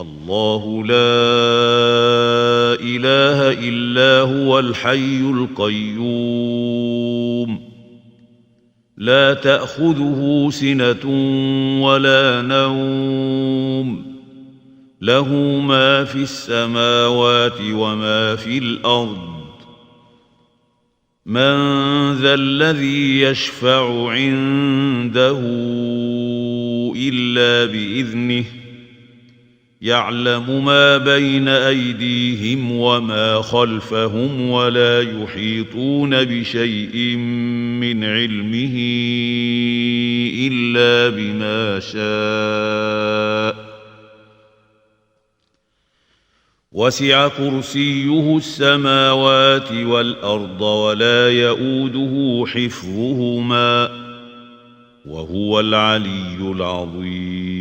الله لا إله إلا هو الحي القيوم لا تأخذه سنة ولا نوم له ما في السماوات وما في الأرض من ذا الذي يشفع عنده إلا بإذنه يعلم ما بين أيديهم وما خلفهم ولا يحيطون بشيء من علمه إلا بما شاء وسع كرسيه السماوات والأرض ولا يؤوده حفظهما وهو العلي العظيم